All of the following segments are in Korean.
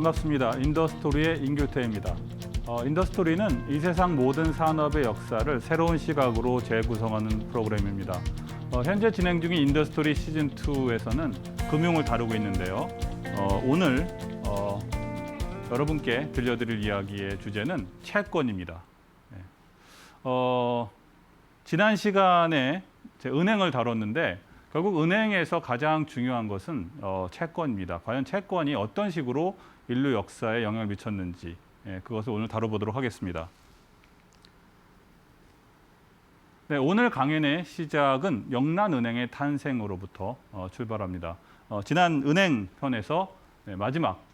반갑습니다. 인더스토리의 임규태입니다. 인더스토리는 이 세상 모든 산업의 역사를 새로운 시각으로 재구성하는 프로그램입니다. 현재 진행 중인 인더스토리 시즌2에서는 금융을 다루고 있는데요. 오늘 여러분께 들려드릴 이야기의 주제는 채권입니다. 지난 시간에 은행을 다뤘는데 결국 은행에서 가장 중요한 것은 채권입니다. 과연 채권이 어떤 식으로 인류 역사에 영향을 미쳤는지 그것을 오늘 다뤄보도록 하겠습니다. 네, 오늘 강연의 시작은 영란은행의 탄생으로부터 출발합니다. 지난 은행 편에서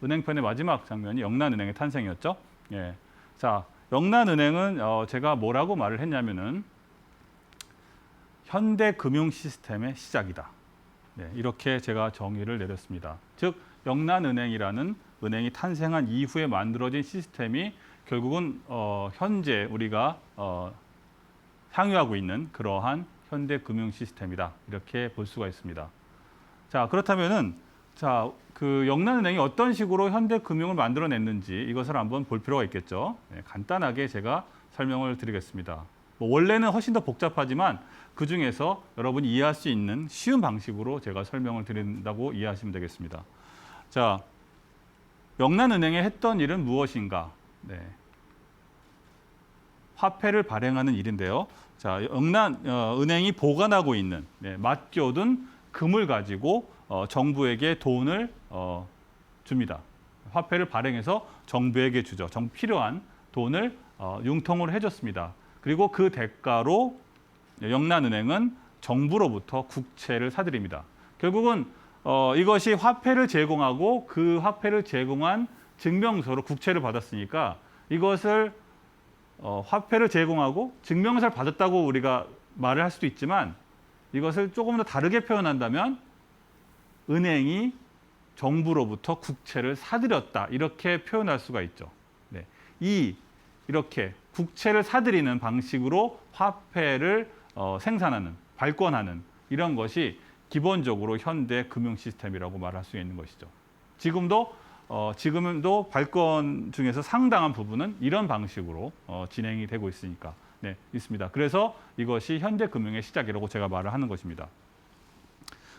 은행편의 마지막 장면이 영란은행의 탄생이었죠. 자, 영란은행은 제가 뭐라고 말을 했냐면은 현대 금융 시스템의 시작이다. 이렇게 제가 정의를 내렸습니다. 즉, 영란은행이라는 은행이 탄생한 이후에 만들어진 시스템이 결국은 현재 우리가 향유하고 있는 그러한 현대 금융 시스템이다. 이렇게 볼 수가 있습니다. 자, 그렇다면은 그 영란은행이 어떤 식으로 현대 금융을 만들어냈는지 이것을 한번 볼 필요가 있겠죠. 간단하게 제가 설명을 드리겠습니다. 원래는 훨씬 더 복잡하지만 그 중에서 여러분이 이해할 수 있는 쉬운 방식으로 제가 설명을 드린다고 이해하시면 되겠습니다. 자, 영란은행이 했던 일은 무엇인가? 화폐를 발행하는 일인데요. 자, 영란은행이 보관하고 있는 맡겨둔 금을 가지고 정부에게 돈을 줍니다. 화폐를 발행해서 정부에게 주죠. 필요한 돈을 융통을 해줬습니다. 그리고 그 대가로 영란은행은 정부로부터 국채를 사들입니다. 결국은 이것이 화폐를 제공하고 그 화폐를 제공한 증명서로 국채를 받았으니까 이것을 화폐를 제공하고 증명서를 받았다고 우리가 말을 할 수도 있지만 이것을 조금 더 다르게 표현한다면 은행이 정부로부터 국채를 사들였다. 이렇게 표현할 수가 있죠. 이렇게 국채를 사들이는 방식으로 화폐를 생산하는, 발권하는 이런 것이 기본적으로 현대 금융 시스템이라고 말할 수 있는 것이죠. 지금도 발권 중에서 상당한 부분은 이런 방식으로 진행이 되고 있습니다. 그래서 이것이 현대 금융의 시작이라고 제가 말을 하는 것입니다.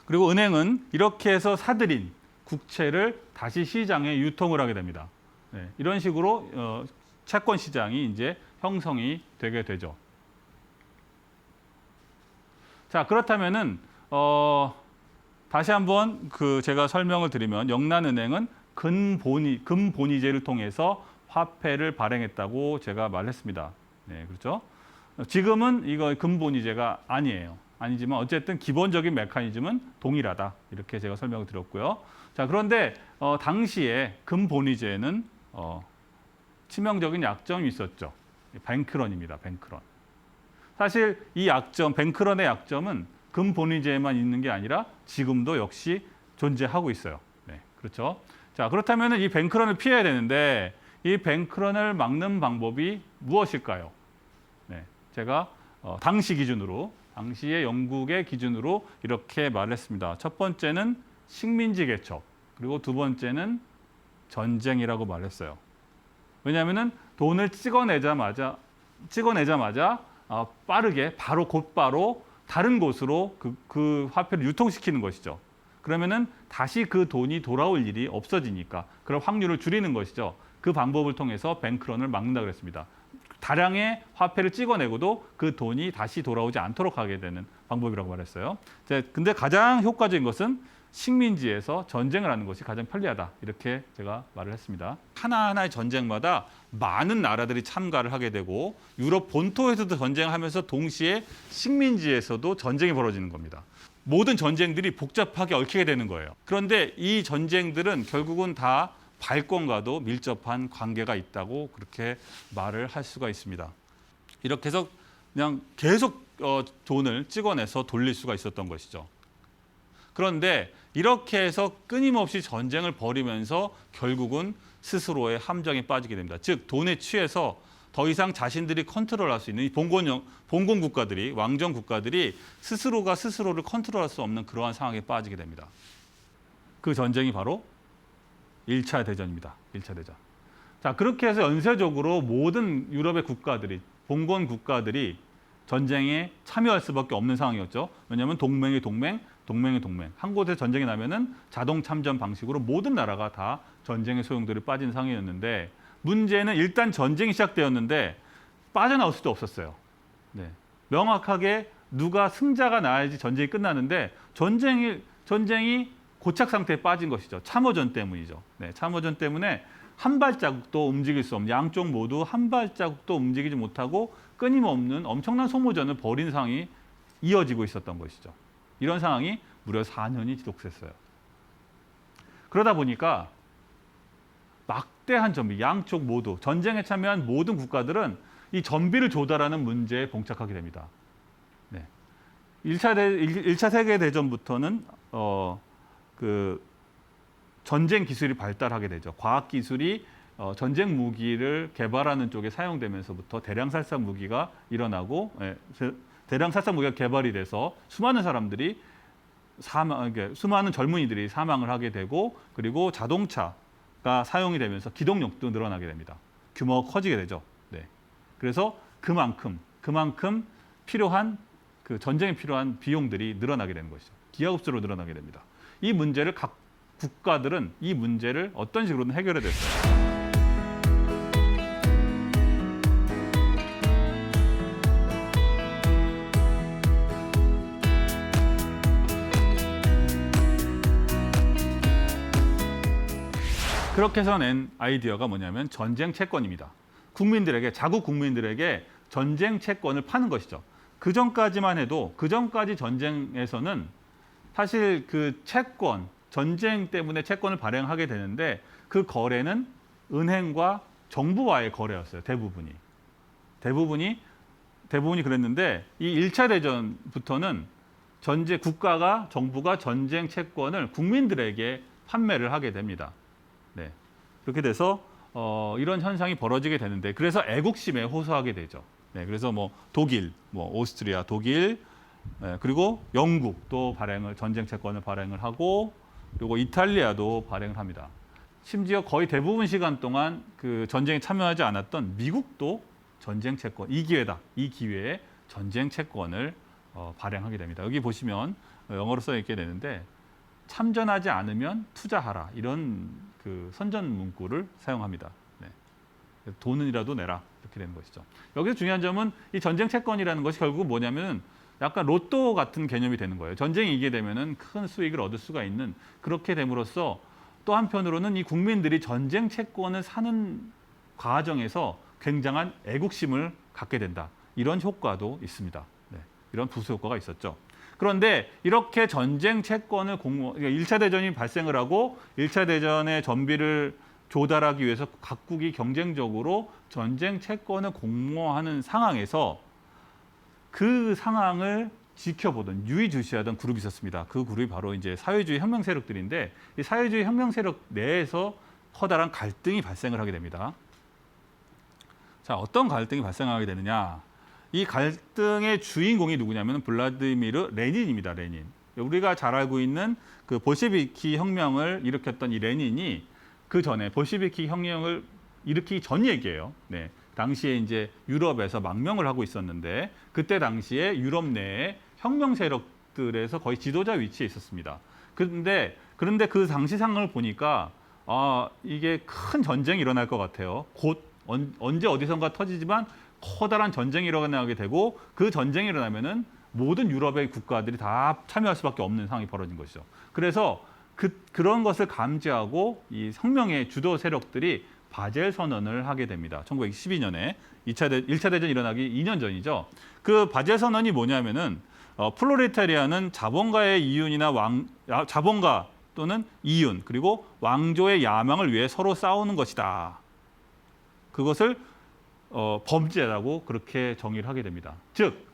그리고 은행은 이렇게 해서 사들인 국채를 다시 시장에 유통을 하게 됩니다. 이런 식으로 채권 시장이 이제 형성이 되게 되죠. 자, 그렇다면은 다시 한번 제가 설명을 드리면 영란은행은 금본위제를 통해서 화폐를 발행했다고 제가 말했습니다. 그렇죠? 지금은 이거 금본위제가 아니지만 어쨌든 기본적인 메커니즘은 동일하다. 이렇게 제가 설명을 드렸고요. 자, 그런데 당시에 금본위제는 치명적인 약점이 있었죠. 뱅크런입니다. 뱅크런. 사실 이 뱅크런의 약점은 금본위제에만 있는 게 아니라 지금도 역시 존재하고 있어요. 그렇죠. 자, 그렇다면 이 뱅크런을 피해야 되는데 이 뱅크런을 막는 방법이 무엇일까요? 제가 당시의 영국의 기준으로 이렇게 말했습니다. 첫 번째는 식민지 개척, 그리고 두 번째는 전쟁이라고 말했어요. 왜냐하면은 돈을 찍어내자마자 빠르게 곧바로 다른 곳으로 그 화폐를 유통시키는 것이죠. 그러면은 다시 그 돈이 돌아올 일이 없어지니까 그럴 확률을 줄이는 것이죠. 그 방법을 통해서 뱅크런을 막는다 그랬습니다. 다량의 화폐를 찍어내고도 그 돈이 다시 돌아오지 않도록 하게 되는 방법이라고 말했어요. 근데 가장 효과적인 것은 식민지에서 전쟁을 하는 것이 가장 편리하다. 이렇게 제가 말을 했습니다. 하나하나의 전쟁마다 많은 나라들이 참가를 하게 되고 유럽 본토에서도 전쟁을 하면서 동시에 식민지에서도 전쟁이 벌어지는 겁니다. 모든 전쟁들이 복잡하게 얽히게 되는 거예요. 그런데 이 전쟁들은 결국은 다 발권과도 밀접한 관계가 있다고 그렇게 말을 할 수가 있습니다. 이렇게 해서 그냥 계속 돈을 찍어내서 돌릴 수가 있었던 것이죠. 그런데 이렇게 해서 끊임없이 전쟁을 벌이면서 결국은 스스로의 함정에 빠지게 됩니다. 즉, 돈에 취해서 더 이상 자신들이 컨트롤할 수 있는 이 봉건 국가들이, 왕정 국가들이 스스로가 스스로를 컨트롤할 수 없는 그러한 상황에 빠지게 됩니다. 그 전쟁이 바로 1차 대전입니다. 1차 대전. 자, 그렇게 해서 연쇄적으로 모든 유럽의 국가들이, 봉건 국가들이 전쟁에 참여할 수밖에 없는 상황이었죠. 왜냐하면 동맹의 동맹, 동맹의 동맹. 한 곳에 전쟁이 나면은 자동 참전 방식으로 모든 나라가 다 전쟁의 소용돌이 빠진 상황이었는데, 문제는 일단 전쟁이 시작되었는데 빠져나올 수도 없었어요. 네. 명확하게 누가 승자가 나야지 전쟁이 끝나는데 전쟁이 고착 상태에 빠진 것이죠. 참호전 때문이죠. 네, 참호전 때문에 한 발자국도 움직일 수 없는, 양쪽 모두 한 발자국도 움직이지 못하고 끊임없는 엄청난 소모전을 벌인 상황이 이어지고 있었던 것이죠. 이런 상황이 무려 4년이 지속됐어요. 그러다 보니까 막대한 전비, 양쪽 모두 전쟁에 참여한 모든 국가들은 이 전비를 조달하는 문제에 봉착하게 됩니다. 네. 1차 세계대전부터는 그 전쟁 기술이 발달하게 되죠. 과학 기술이 전쟁 무기를 개발하는 쪽에 사용되면서부터 대량 살상 무기가 일어나고, 대량 살상 무기가 개발이 돼서 수많은 사람들이 수많은 젊은이들이 사망을 하게 되고, 그리고 자동차가 사용이 되면서 기동력도 늘어나게 됩니다. 규모가 커지게 되죠. 네. 그래서 그만큼 필요한 그 전쟁에 필요한 비용들이 늘어나게 되는 것이죠. 기하급수로 늘어나게 됩니다. 이 문제를 각 국가들은 이 문제를 어떤 식으로든 해결해 냈어요. 그렇게 해서 낸 아이디어가 뭐냐면 전쟁 채권입니다. 국민들에게, 자국 국민들에게 전쟁 채권을 파는 것이죠. 그 전까지 전쟁에서는 사실 그 채권, 전쟁 때문에 채권을 발행하게 되는데, 그 거래는 은행과 정부와의 거래였어요. 대부분이 그랬는데, 이 1차 대전부터는 정부가 전쟁 채권을 국민들에게 판매를 하게 됩니다. 네. 그렇게 돼서 이런 현상이 벌어지게 되는데, 그래서 애국심에 호소하게 되죠. 네. 그래서 독일, 오스트리아, 독일, 그리고 영국도 전쟁 채권을 발행을 하고, 그리고 이탈리아도 발행을 합니다. 심지어 거의 대부분 시간 동안 그 전쟁에 참여하지 않았던 미국도 전쟁 채권, 이 기회에 전쟁 채권을 발행하게 됩니다. 여기 보시면 영어로 써 있게 되는데, 참전하지 않으면 투자하라, 이런 그 선전 문구를 사용합니다. 네. 돈이라도 내라, 이렇게 되는 것이죠. 여기서 중요한 점은 이 전쟁 채권이라는 것이 결국 뭐냐면 약간 로또 같은 개념이 되는 거예요. 전쟁이 이기게 되면은 큰 수익을 얻을 수가 있는, 그렇게 됨으로써 또 한편으로는 이 국민들이 전쟁 채권을 사는 과정에서 굉장한 애국심을 갖게 된다, 이런 효과도 있습니다. 네. 이런 부수 효과가 있었죠. 그런데 이렇게 전쟁 채권을 1차 대전이 발생을 하고 1차 대전의 전비를 조달하기 위해서 각국이 경쟁적으로 전쟁 채권을 공모하는 상황에서 그 상황을 지켜보던, 유의주시하던 그룹이 있었습니다. 그 그룹이 바로 이제 사회주의 혁명 세력들인데, 이 사회주의 혁명 세력 내에서 커다란 갈등이 발생을 하게 됩니다. 자, 어떤 갈등이 발생하게 되느냐? 이 갈등의 주인공이 누구냐면 블라디미르 레닌입니다. 레닌. 우리가 잘 알고 있는 그 볼셰비키 혁명을 일으켰던 이 레닌이 그 전에 볼셰비키 혁명을 일으키기 전 얘기예요. 네. 당시에 이제 유럽에서 망명을 하고 있었는데, 그때 당시에 유럽 내에 혁명 세력들에서 거의 지도자 위치에 있었습니다. 그런데 그 당시 상황을 보니까 이게 큰 전쟁이 일어날 것 같아요. 곧 언제 어디선가 터지지만 커다란 전쟁이 일어나게 되고, 그 전쟁이 일어나면은 모든 유럽의 국가들이 다 참여할 수밖에 없는 상황이 벌어진 것이죠. 그래서 그런 것을 감지하고 이 혁명의 주도 세력들이 바젤 선언을 하게 됩니다. 1912년에 1차 대전 일어나기 2년 전이죠. 그 바젤 선언이 뭐냐면은 플로레타리아는 자본가의 이윤이나 자본가 또는 이윤, 그리고 왕조의 야망을 위해 서로 싸우는 것이다. 그것을 범죄라고 그렇게 정의를 하게 됩니다. 즉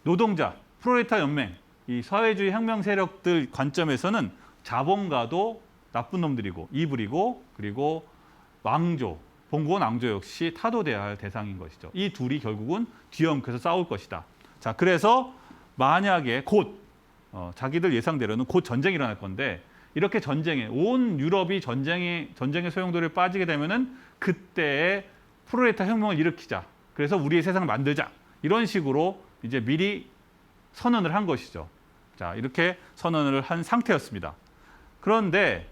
노동자, 프롤레타 연맹, 이 사회주의 혁명 세력들 관점에서는 자본가도 나쁜 놈들이고 이불이고, 그리고 왕조, 봉건 왕조 역시 타도돼야 할 대상인 것이죠. 이 둘이 결국은 뒤엉켜서 싸울 것이다. 자, 그래서 만약에 자기들 예상대로는 곧 전쟁이 일어날 건데, 이렇게 전쟁에 온 유럽이 전쟁의 소용돌이에 빠지게 되면은 그때에 프롤레타 혁명을 일으키자. 그래서 우리의 세상을 만들자. 이런 식으로 이제 미리 선언을 한 것이죠. 자, 이렇게 선언을 한 상태였습니다. 그런데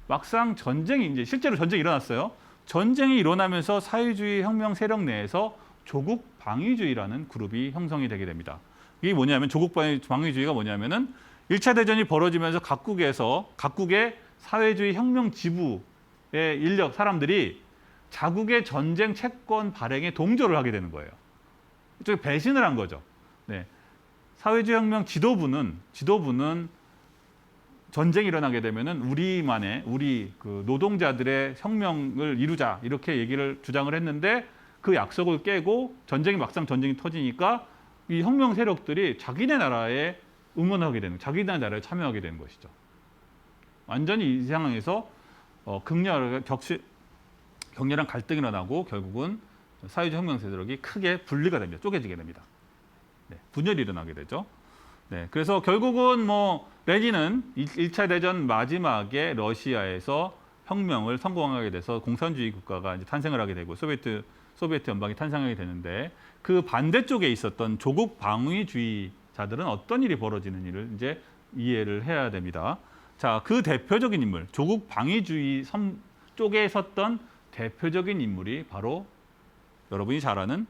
막상 이제 실제로 전쟁이 일어났어요. 전쟁이 일어나면서 사회주의 혁명 세력 내에서 조국 방위주의라는 그룹이 형성이 되게 됩니다. 이게 뭐냐면 조국 방위주의가 뭐냐면은 1차 대전이 벌어지면서 각국의 사회주의 혁명 지부의 사람들이 자국의 전쟁 채권 발행에 동조를 하게 되는 거예요. 이쪽에 배신을 한 거죠. 네. 사회주의 혁명 지도부는 전쟁이 일어나게 되면은 우리 그 노동자들의 혁명을 이루자 이렇게 주장을 했는데 그 약속을 깨고 막상 전쟁이 터지니까 이 혁명 세력들이 자기네 나라에 응원하게 되는, 자기네 나라에 참여하게 되는 것이죠. 완전히 이 상황에서 격렬한 갈등이 일어나고 결국은 사회주의 혁명 세력이 크게 분리가 됩니다. 쪼개지게 됩니다. 네, 분열이 일어나게 되죠. 네, 그래서 결국은 레닌은 1차 대전 마지막에 러시아에서 혁명을 성공하게 돼서 공산주의 국가가 이제 탄생을 하게 되고 소비에트 연방이 탄생하게 되는데 그 반대쪽에 있었던 조국 방위주의자들은 어떤 일이 벌어지는 일을 이제 이해를 해야 됩니다. 자, 그 대표적인 인물, 조국 방위주의 쪽에 섰던 대표적인 인물이 바로 여러분이 잘 아는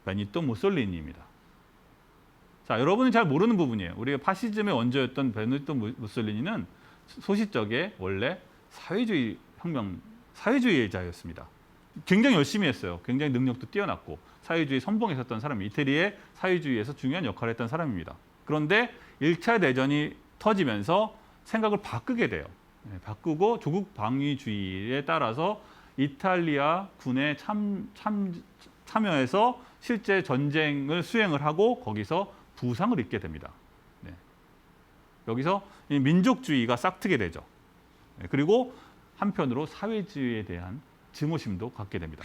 베니토 무솔리니입니다. 자, 여러분이 잘 모르는 부분이에요. 우리가 파시즘의 원조였던 베니토 무솔리니는 소시적에 원래 사회주의자였습니다. 굉장히 열심히 했어요. 굉장히 능력도 뛰어났고 사회주의 선봉에 섰던 사람이 이태리의 사회주의에서 중요한 역할을 했던 사람입니다. 그런데 1차 대전이 터지면서 생각을 바꾸게 돼요. 바꾸고 조국 방위주의에 따라서 이탈리아 군에 참여해서 실제 전쟁을 수행을 하고 거기서 부상을 입게 됩니다. 네. 여기서 민족주의가 싹트게 되죠. 네. 그리고 한편으로 사회주의에 대한 증오심도 갖게 됩니다.